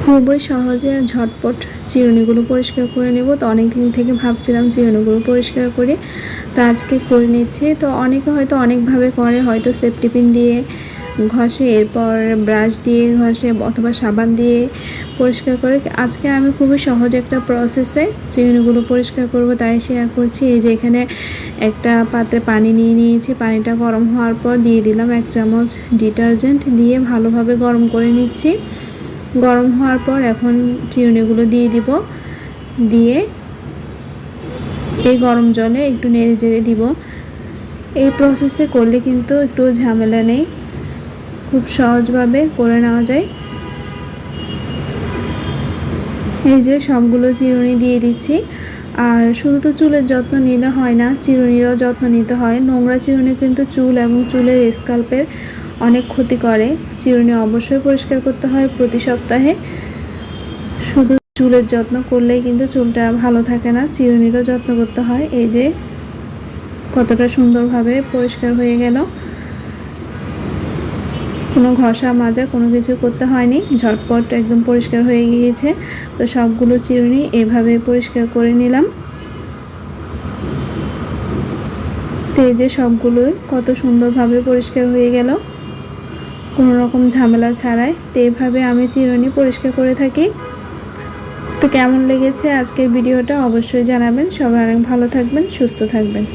খুবই সহজে ঝটপট চিরুনিগুলো পরিষ্কার করে নেব। তো অনেক দিন থেকে ভাবছিলাম চিরুনিগুলো পরিষ্কার করি, তো আজকে করে নিচ্ছি। তো অনেকে হয়তো অনেকভাবে করে, হয়তো সেফটি পিন দিয়ে ঘষে, এরপর ব্রাশ দিয়ে ঘষে অথবা সাবান দিয়ে পরিষ্কার করে। আজকে আমি খুবই সহজ একটা প্রসেসে চিরুনিগুলো পরিষ্কার করব, তাই শেয়ার করছি। এই যে এখানে একটা পাত্রে পানি নিয়ে নিয়েছি, পানিটা গরম হওয়ার পর দিয়ে দিলাম 1 চামচ ডিটারজেন্ট, দিয়ে ভালোভাবে গরম করে নিচ্ছি। গরম হওয়ার পর এখন চিরুনিগুলো দিয়ে দিব, দিয়ে এই গরম জলে একটু নেড়ে চেড়ে দিব। এই প্রসেসে করলে কিন্তু একটু ঝামেলা নেই, খুব সহজভাবে করে নেওয়া যায়। এই যে সবগুলো চিরুনি দিয়ে দিচ্ছি। আর শুধু তো চুলের যত্ন নিলে হয় না, চিরুনিরও যত্ন নিতে হয়। নোংরা চিরুনি কিন্তু চুল এবং চুলের স্ক্যাল্পের অনেক ক্ষতি করে। চিরুনি অবশ্যই পরিষ্কার করতে হয় প্রতি সপ্তাহে। শুধু চুলের যত্ন করলেই কিন্তু চুলটা ভালো থাকে না, চিরুনিরও যত্ন করতে হয়। এই যে কতটা সুন্দরভাবে পরিষ্কার হয়ে গেল, কোনো ঘষা মাজা কোনো কিছু করতে হয়নি, ঝটপট একদম পরিষ্কার হয়ে গিয়েছে। তো সবগুলো চিরুনি এভাবে পরিষ্কার করে নিলাম। তো এই যে সবগুলোই কত সুন্দরভাবে পরিষ্কার হয়ে গেল, কোনো রকম ঝামেলা ছাড়াই। তো এভাবে আমি চিরুনি পরিষ্কার করে থাকি। তো কেমন লেগেছে আজকের ভিডিওটা অবশ্যই জানাবেন। সবাই অনেক ভালো থাকবেন, সুস্থ থাকবেন।